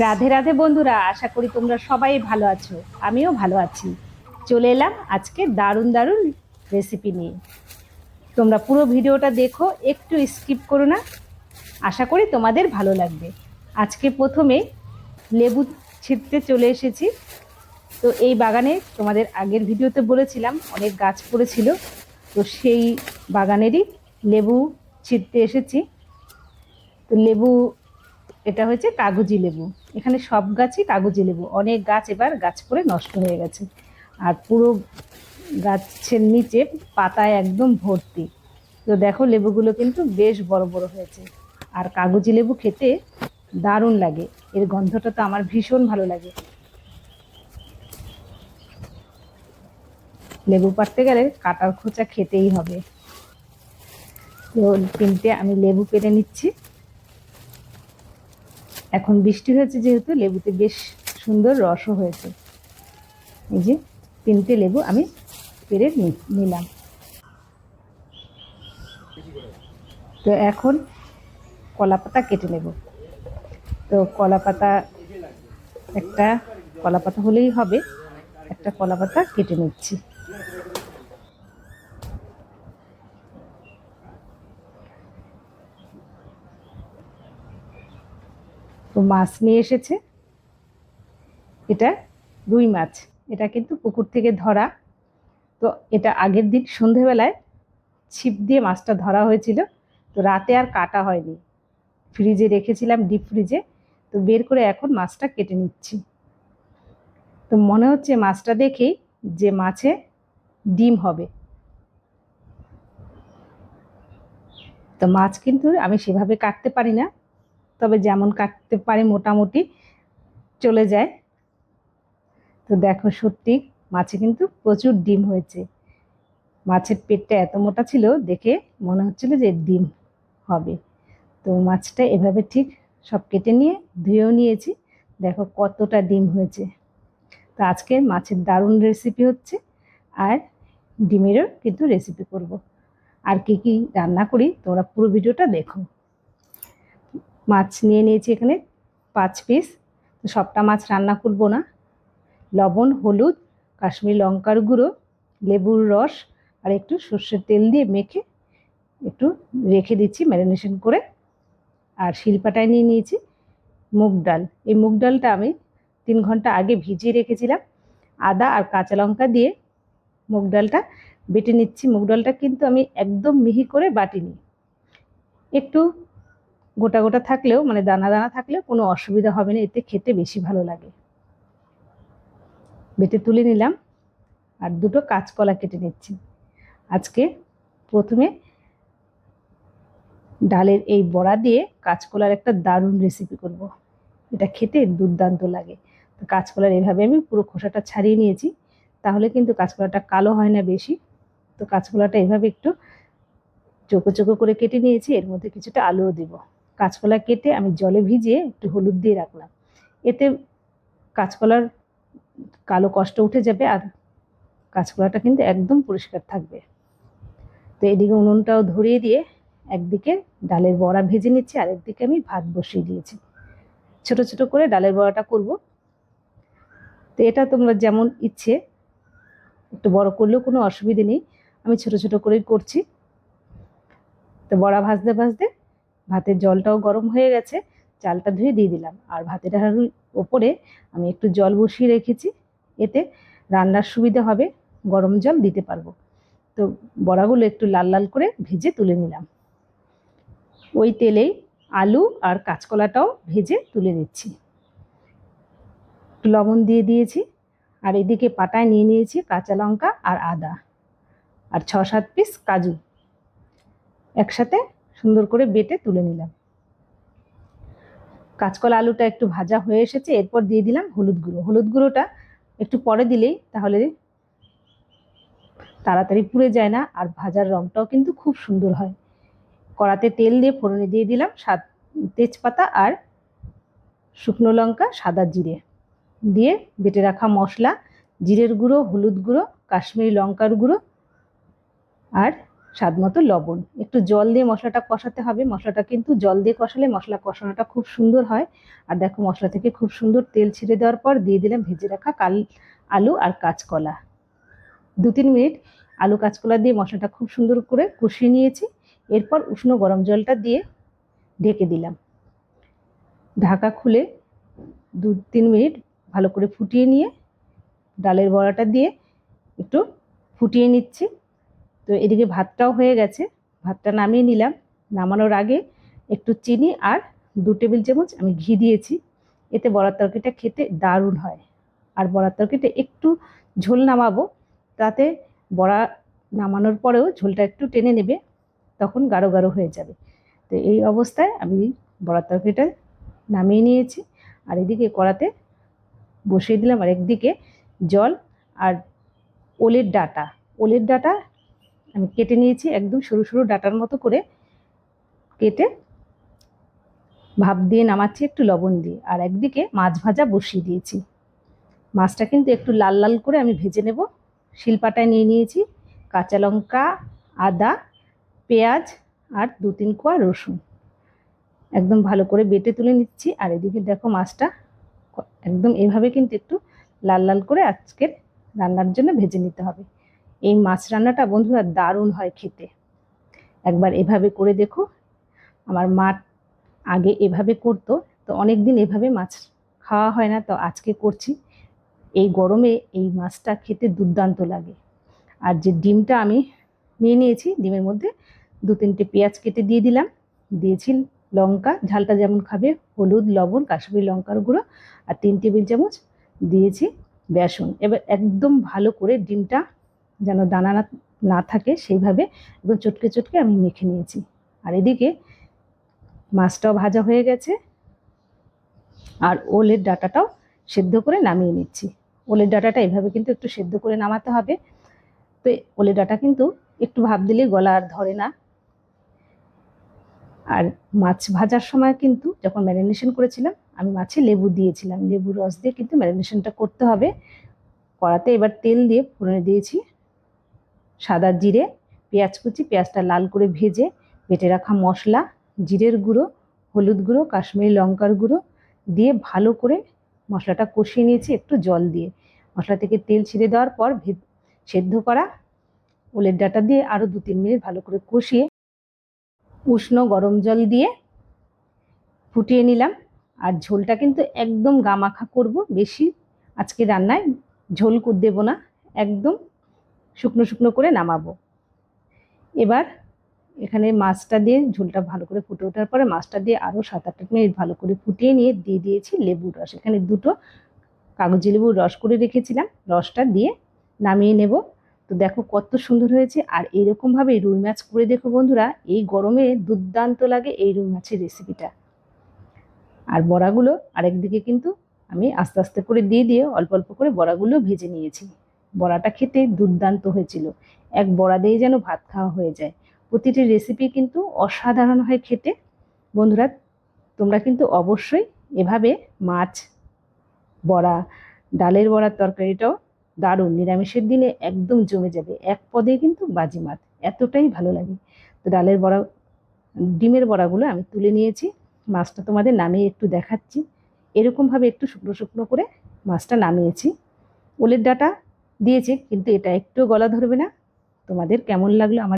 রাধে রাধে বন্ধুরা, আশা করি তোমরা সবাই ভালো আছো। আমিও ভালো আছি। চলে এলাম আজকে দারুণ দারুণ রেসিপি নিয়ে। তোমরা পুরো ভিডিওটা দেখো, একটু স্কিপ করো না। আশা করি তোমাদের ভালো লাগবে। আজকে প্রথমে লেবু ছিঁড়তে চলে এসেছি। তো এই বাগানে তোমাদের আগের ভিডিওতে বলেছিলাম অনেক গাছ পড়েছিল, তো সেই বাগানেরই লেবু ছিঁড়তে এসেছি। তো লেবু, এটা হচ্ছে কাগজি লেবু। এখানে সব গাছই কাগজি লেবু, অনেক গাছ এবার গাছ পড়ে নষ্ট হয়ে গেছে। আর পুরো গাছের নিচে পাতায় একদম ভর্তি। তো দেখো লেবুগুলো কিন্তু বেশ বড় বড় হয়েছে। আর কাগজি লেবু খেতে দারুণ লাগে, এর গন্ধটা তো আমার ভীষণ ভালো লাগে। লেবু পাড়তে গেলে কাটার খোঁচা খেতেই হবে। তো তিনটে আমি লেবু পেড়ে নিচ্ছি। এখন বৃষ্টি হয়েছে যেহেতু লেবুতে বেশ সুন্দর রসও হয়েছে। এই যে তিনটে লেবু আমি পেড়ে নিলাম। তো এখন কলা পাতা কেটে নেব। তো কলা পাতা, একটা কলা পাতা হলেই হবে, একটা কলা পাতা কেটে নিচ্ছি। তো মাছ নিয়ে এসেছে, এটা রুই মাছ। এটা কিন্তু পুকুর থেকে ধরা। তো এটা আগের দিন সন্ধেবেলায় ছিপ দিয়ে মাছটা ধরা হয়েছিল। তো রাতে আর কাটা হয়নি, ফ্রিজে রেখেছিলাম, ডিপ ফ্রিজে। তো বের করে এখন মাছটা কেটে নিচ্ছি। তো মনে হচ্ছে মাছটা দেখেই যে মাছে ডিম হবে। তো মাছ কিন্তু আমি সেভাবে কাটতে পারি না, তবে যেমন কাটতে পারি মোটামুটি চলে যায়। তো দেখো সত্যি মাছে কিন্তু প্রচুর ডিম হয়েছে। মাছের পেটটা এত মোটা ছিল, দেখে মনে হচ্ছিল যে ডিম হবে। তো মাছটা এভাবে ঠিক সব কেটে নিয়ে ধুয়েও নিয়েছি। দেখো কতটা ডিম হয়েছে। তো আজকে মাছের দারুণ রেসিপি হচ্ছে, আর ডিমেরও কিন্তু রেসিপি করব। আর কি কি রান্না করি তোমরা পুরো ভিডিওটা দেখো। মাছ নিয়ে নিয়েছি এখানে 5 পিস। তো সবটা মাছ রান্না করব না। লবণ, হলুদ, কাশ্মীরি লঙ্কার গুঁড়ো, লেবুর রস আর একটু সর্ষের তেল দিয়ে মেখে একটু রেখে দিচ্ছি ম্যারিনেশন করে। আর শিলপাটায় নিয়ে নিয়েছি মুগ ডাল। এই মুগ ডালটা আমি 3 ঘন্টা আগে ভিজিয়ে রেখেছিলাম। আদা আর কাঁচা লঙ্কা দিয়ে মুগ ডালটা বেটে নিচ্ছি। মুগ ডালটা কিন্তু আমি একদম মিহি করে বাটিনি, একটু গোটা গোটা থাকলেও, মানে দানা দানা থাকলেও কোনো অসুবিধা হবে না, এতে খেতে বেশি ভালো লাগে। বেটে তুলে নিলাম। আর দুটো কাঁচকলা কেটে নিচ্ছি। আজকে প্রথমে ডালের এই বড়া দিয়ে কাঁচকলার একটা দারুণ রেসিপি করব। এটা খেতে দুর্দান্ত লাগে। তো কাঁচকলার এভাবে আমি পুরো খোসাটা ছাড়িয়ে নিয়েছি, তাহলে কিন্তু কাঁচকলাটা কালো হয় না বেশি। তো কাঁচকলাটা এভাবে একটু চোখো চোখো করে কেটে নিয়েছি। এর মধ্যে কিছুটা আলুও দেব। কাঁচকলা কেটে আমি জলে ভিজিয়ে একটু হলুদ দিয়ে রাখলাম, এতে কাঁচকলার কালো কষ্ট উঠে যাবে, আর কাঁচকলাটা কিন্তু একদম পরিষ্কার থাকবে। তো এদিকে উনুনটাও ধরিয়ে দিয়ে একদিকে ডালের বড়া ভেজে নিচ্ছি, আর একদিকে আমি ভাত বসিয়ে দিয়েছি। ছোট ছোট করে ডালের বড়াটা করব। তো এটা তোমরা যেমন ইচ্ছে, একটু বড় করলেও কোনো অসুবিধে নেই, আমি ছোট ছোট করেই করছি। তো বড়া ভাজতে ভাজতে ভাতের জলটাও গরম হয়ে গেছে, চালটা ধুয়ে দিয়ে দিলাম। আর ভাতের হাঁড়ির ওপরে আমি একটু জল বসিয়ে রেখেছি, এতে রান্নার সুবিধা হবে, গরম জল দিতে পারবো। তো বড়াগুলো একটু লাল লাল করে ভেজে তুলে নিলাম। ওই তেলেই আলু আর কাঁচকলাটাও ভেজে তুলে নিচ্ছি। একটু লবণ দিয়ে দিয়েছি। আর এদিকে পাটায় নিয়ে নিয়েছি কাঁচা লঙ্কা আর আদা, আর 6-7 পিস কাজু একসাথে সুন্দর করে বেটে তুলে নিলাম। কাঁচকলা আলুটা একটু ভাজা হয়ে এসেছে, এরপর দিয়ে দিলাম হলুদ গুঁড়ো। হলুদ গুঁড়োটা একটু পরে দিলেই তাহলে তাড়াতাড়ি পুড়ে যায় না, আর ভাজার রঙটাও কিন্তু খুব সুন্দর হয়। কড়াতে তেল দিয়ে ফোড়নে দিয়ে দিলাম তেজপাতা আর শুকনো লঙ্কা, সাদা জিরে দিয়ে বেটে রাখা মশলা, জিরের গুঁড়ো, হলুদ গুঁড়ো, কাশ্মীরি লঙ্কার গুঁড়ো আর স্বাদ মতো লবণ, একটু জল দিয়ে মশলাটা কষাতে হবে। মশলাটা কিন্তু জল দিয়ে কষালে মশলা কষানোটা খুব সুন্দর হয়। আর দেখো মশলা থেকে খুব সুন্দর তেল ছেড়ে দেওয়ার পর দিয়ে দিলাম ভেজে রাখা আলু আর কাঁচকলা। 2-3 মিনিট আলু কাঁচকলা দিয়ে মশলাটা খুব সুন্দর করে কষিয়ে নিয়েছি। এরপর উষ্ণ গরম জলটা দিয়ে ঢেকে দিলাম। ঢাকা খুলে 2-3 মিনিট ভালো করে ফুটিয়ে নিয়ে ডালের বড়াটা দিয়ে একটু ফুটিয়ে নিচ্ছি। তো এদিকে ভাতটাও হয়ে গেছে, ভাতটা নামিয়ে নিলাম। নামানোর আগে একটু চিনি আর 2 টেবিল চামচ আমি ঘি দিয়েছি। এতে বড়ার তরকারিটা খেতে দারুণ হয়। আর বড়ার তরকারিটা একটু ঝোল নামাবো, তাতে বড়া নামানোর পরেও ঝোলটা একটু টেনে নেবে, তখন গাঢ় গাঢ় হয়ে যাবে। তো এই অবস্থায় আমি বড়ার তরকারিটা নামিয়ে নিয়েছি। আর এদিকে কড়াতে বসিয়ে দিলাম আর একদিকে জল আর ওলের ডাঁটা আমি কেটে নিয়েছি, একদম সরু সরু ডাঁটার মতো করে কেটে ভাপ দিয়ে নামাচ্ছি একটু লবণ দিয়ে। আর একদিকে মাছ ভাজা বসিয়ে দিয়েছি। মাছটা কিন্তু একটু লাল লাল করে আমি ভেজে নেব। শিলপাটায় নিয়ে নিয়েছি কাঁচা লঙ্কা, আদা, পেঁয়াজ আর 2-3 কোয়া রসুন, একদম ভালো করে বেটে তুলে নিচ্ছি। আর এদিকে দেখো মাছটা একদম এভাবে কিন্তু একটু লাল লাল করে আজকের রান্নার জন্য ভেজে নিতে হবে। এই মাছ রান্নাটা বন্ধুরা দারুণ হয় খেতে, একবার এভাবে করে দেখো। আমার মা আগে এভাবে করতো, তো অনেক দিন এভাবে মাছ খাওয়া হয় না, তো আজকে করছি। এই গরমে এই মাছটা খেতে দুর্দান্ত লাগে। আর যে ডিমটা আমি নিয়ে নিয়েছি, ডিমের মধ্যে 2-3টে পেঁয়াজ কেটে দিয়ে দিলাম, দিয়েছি লঙ্কা, ঝালটা যেমন খাবে, হলুদ, লবণ, কাশ্মীরি লঙ্কার গুঁড়ো আর 3 টেবিল চামচ দিয়েছি বেসন। এবার একদম ভালো করে ডিমটা যেন দানা না থাকে সেইভাবে একদম চটকে চটকে আমি মেখে নিয়েছি। আর এদিকে মাছটাও ভাজা হয়ে গেছে আর ওলের ডাঁটাটাও সেদ্ধ করে নামিয়ে নিচ্ছি। ওলের ডাঁটাটা এভাবে কিন্তু একটু সেদ্ধ করে নামাতে হবে। তো ওলের ডাঁটা কিন্তু একটু ভাপ দিলে গলা আর ধরে না। আর মাছ ভাজার সময় কিন্তু যখন ম্যারিনেশন করেছিলাম আমি মাছে লেবু দিয়েছিলাম, লেবুর রস দিয়ে কিন্তু ম্যারিনেশনটা করতে হবে। কড়াতে এবার তেল দিয়ে ফোড়নে দিয়েছি সাদা জিরে, পেঁয়াজ কুচি, পেঁয়াজটা লাল করে ভেজে বেটে রাখা মশলা, জিরের গুঁড়ো, হলুদ গুঁড়ো, কাশ্মীরি লঙ্কার গুঁড়ো দিয়ে ভালো করে মশলাটা কষিয়ে নিয়েছি একটু জল দিয়ে। মশলা থেকে তেল ছেড়ে দেওয়ার পর সেদ্ধ করা ওলের ডাঁটা দিয়ে আরও 2-3 মিনিট ভালো করে কষিয়ে উষ্ণ গরম জল দিয়ে ফুটিয়ে নিলাম। আর ঝোলটা কিন্তু একদম গামাখা করব, বেশি আজকে রান্নায় ঝোল দেবো না, একদম শুকনো শুকনো করে নামাবো। এবার এখানে মাছটা দিয়ে ঝোলটা ভালো করে ফুটে ওঠার পরে মাছটা দিয়ে আরও 7-8 মিনিট ভালো করে ফুটিয়ে নিয়ে দিয়ে দিয়েছি লেবুর রস। এখানে 2টো কাগজি লেবুর রস করে রেখেছিলাম, রসটা দিয়ে নামিয়ে নেব। তো দেখো কত সুন্দর হয়েছে। আর এইরকমভাবে রুই মাছ করে দেখো বন্ধুরা, এই গরমে দুর্দান্ত লাগে এই রুই মাছের রেসিপিটা। আর বড়াগুলো আরেকদিকে কিন্তু আমি আস্তে আস্তে করে দিয়ে অল্প অল্প করে বড়াগুলো ভেজে নিয়েছি। বড়াটা খেতে দুর্দান্ত হয়েছিল, এক বড়া দিয়ে যেন ভাত খাওয়া হয়ে যায়। প্রতিটি রেসিপি কিন্তু অসাধারণ হয় খেতে। বন্ধুরা তোমরা কিন্তু অবশ্যই এভাবে মাছ বড়া, ডালের বড়ার তরকারিটাও দারুণ, নিরামিষের দিনে একদম জমে যাবে, এক পদে কিন্তু বাজিমাত, এতটাই ভালো লাগে। তো ডালের বড়া, ডিমের বড়াগুলো আমি তুলে নিয়েছি, মাছটা তোমাদের নামিয়ে একটু দেখাচ্ছি। এরকমভাবে একটু শুকনো শুকনো করে মাছটা নামিয়েছি। ওলের ডাঁটা দিয়েছি কিন্তু এটা একটু গলা ধরবে না। তোমাদের কেমন লাগলো আমার